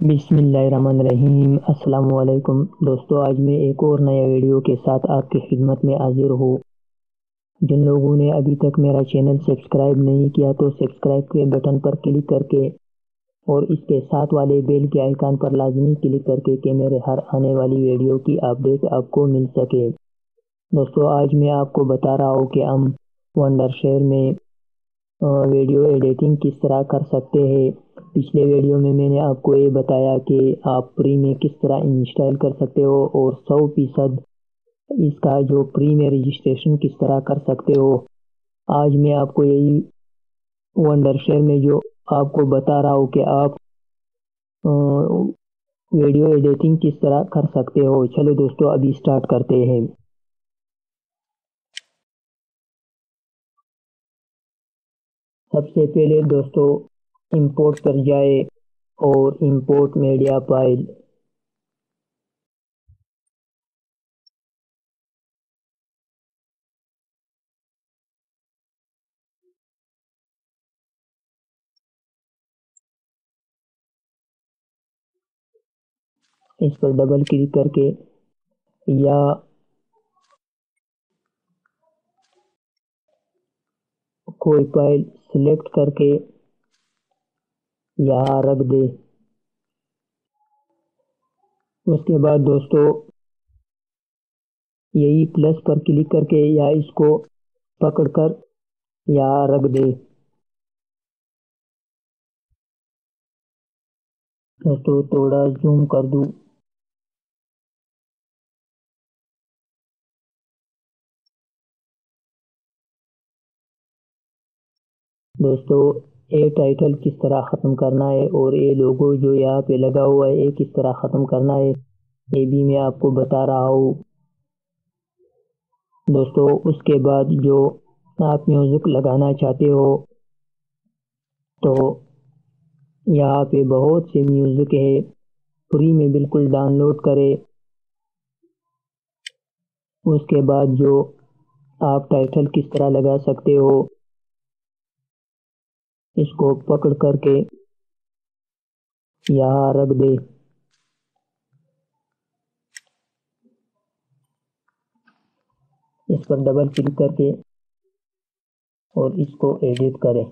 बिस्मिल्लाहिर्रहमानिर्रहीम। अस्सलाम वालेकुम दोस्तों, आज मैं एक और नया वीडियो के साथ आपकी खिदमत में हाजिर हूँ। जिन लोगों ने अभी तक मेरा चैनल सब्सक्राइब नहीं किया तो सब्सक्राइब के बटन पर क्लिक करके और इसके साथ वाले बेल के आइकन पर लाजमी क्लिक करके कि मेरे हर आने वाली वीडियो की अपडेट आपको मिल सके। दोस्तों, आज मैं आपको बता रहा हूँ कि हम वंडरशेयर में वीडियो एडिटिंग किस तरह कर सकते हैं। पिछले वीडियो में मैंने आपको ये बताया कि आप फ्री में किस तरह इंस्टॉल कर सकते हो और 100% इसका जो फ्री में रजिस्ट्रेशन किस तरह कर सकते हो। आज मैं आपको यही वंडरशेयर में जो आपको बता रहा हूँ कि आप वीडियो एडिटिंग किस तरह कर सकते हो। चलो दोस्तों, अभी स्टार्ट करते हैं। सबसे पहले दोस्तों इंपोर्ट पर जाए और इंपोर्ट मीडिया फाइल, इस पर डबल क्लिक करके या कोई फाइल सिलेक्ट करके यहाँ रख दे। उसके बाद दोस्तों यही प्लस पर क्लिक करके या इसको पकड़कर यहाँ रख दे। दोस्तों थोड़ा जूम कर दूं। दोस्तों ये टाइटल किस तरह ख़त्म करना है और ये लोगो जो यहाँ पे लगा हुआ है ये किस तरह ख़त्म करना है, ये भी मैं आपको बता रहा हूँ। दोस्तों उसके बाद जो आप म्यूज़िक लगाना चाहते हो तो यहाँ पे बहुत से म्यूज़िक है, फ्री में बिल्कुल डाउनलोड करें। उसके बाद जो आप टाइटल किस तरह लगा सकते हो, इसको पकड़ करके यहाँ रख दे। इस पर डबल क्लिक करके और इसको एडिट करें।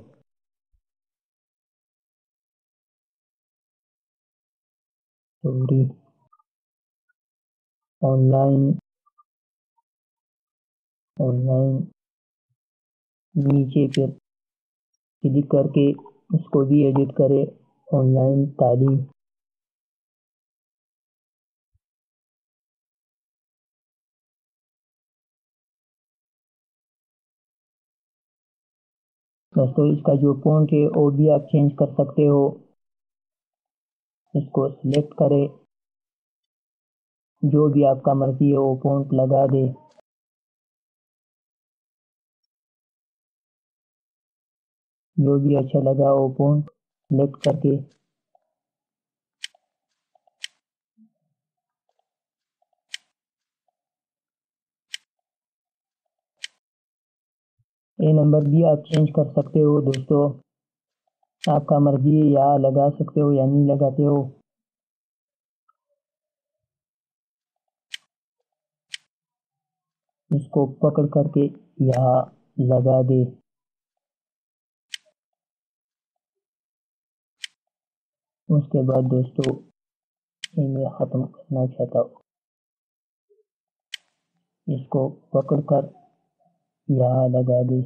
सॉरी, ऑनलाइन ऑनलाइन नीचे पर क्लिक करके इसको भी एडिट करें। ऑनलाइन तालीम। दोस्तों इसका जो फ़ॉन्ट है वो भी आप चेंज कर सकते हो। इसको सिलेक्ट करें, जो भी आपका मर्जी है वो फ़ॉन्ट लगा दे। जो भी अच्छा लगा वो फ़ॉन्ट सिलेक्ट करके ये नंबर भी आप चेंज कर सकते हो। दोस्तों आपका मर्जी है, या लगा सकते हो या नहीं लगाते हो। इसको पकड़ करके यहाँ लगा दे। उसके बाद दोस्तों ये मैं ख़त्म करना चाहता हूँ। इसको पकड़ कर यहाँ लगा दे।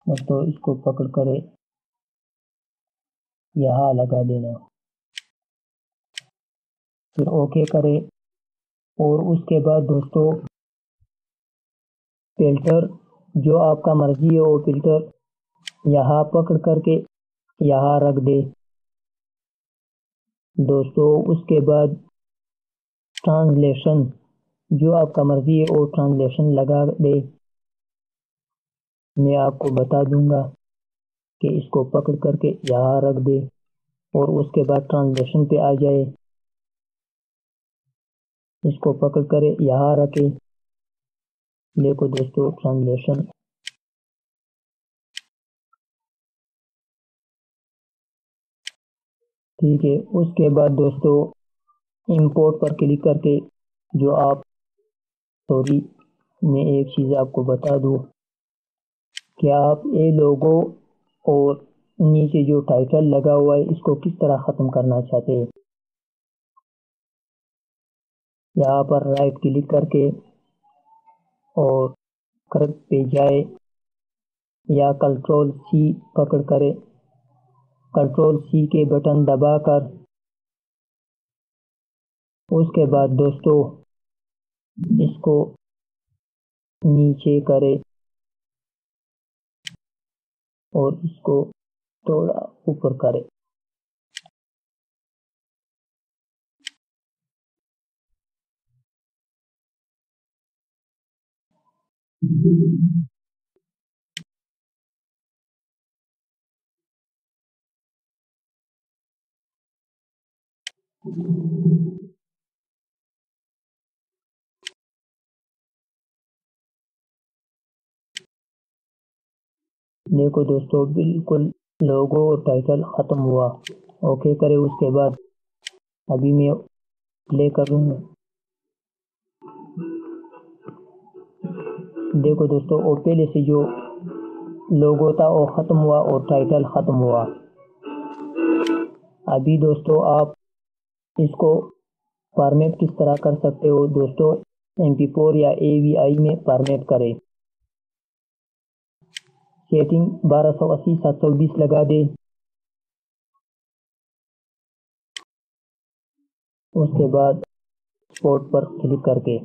दोस्तों इसको पकड़ कर यहाँ लगा देना। फिर ओके करें। और उसके बाद दोस्तों फिल्टर जो आपका मर्जी है वो फिल्टर यहाँ पकड़ करके यहाँ रख दे दोस्तों। उसके बाद ट्रांसलेशन जो आपका मर्जी है वो ट्रांसलेशन लगा दे। मैं आपको बता दूंगा कि इसको पकड़ करके यहाँ रख दे और उसके बाद ट्रांसलेशन पे आ जाए। इसको पकड़ कर यहाँ रखे। देखो दोस्तों ट्रांसलेशन ठीक है। उसके बाद दोस्तों इंपोर्ट पर क्लिक करके जो आप सॉरी मैं एक चीज़ आपको बता दूँ कि आप ये लोगो और नीचे जो टाइटल लगा हुआ है इसको किस तरह ख़त्म करना चाहते हैं। यहाँ पर राइट क्लिक करके और करेक्ट पे जाए या कंट्रोल सी पकड़ करे कंट्रोल सी के बटन दबाकर उसके बाद दोस्तों इसको नीचे करे और इसको थोड़ा ऊपर करे। देखो दोस्तों बिल्कुल लोगो और टाइटल ख़त्म हुआ। ओके करे उसके बाद अभी मैं प्ले करूँगा। देखो दोस्तों और पहले से जो लोगो था वो ख़त्म हुआ और टाइटल ख़त्म हुआ। अभी दोस्तों आप इसको फॉर्मेट किस तरह कर सकते हो दोस्तों। MP4 या AVI में फॉर्मेट करें। सेटिंग 1280 720 लगा दे। उसके बाद स्पोर्ट पर क्लिक करके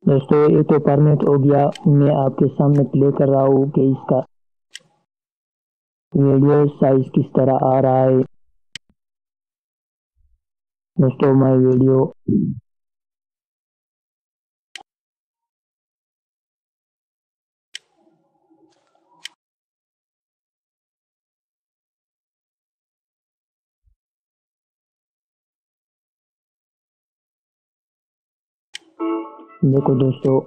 दोस्तों ये तो फॉर्मेट हो गया। मैं आपके सामने प्ले कर रहा हूँ कि इसका वीडियो साइज किस तरह आ रहा है। दोस्तों माय वीडियो देखो दोस्तों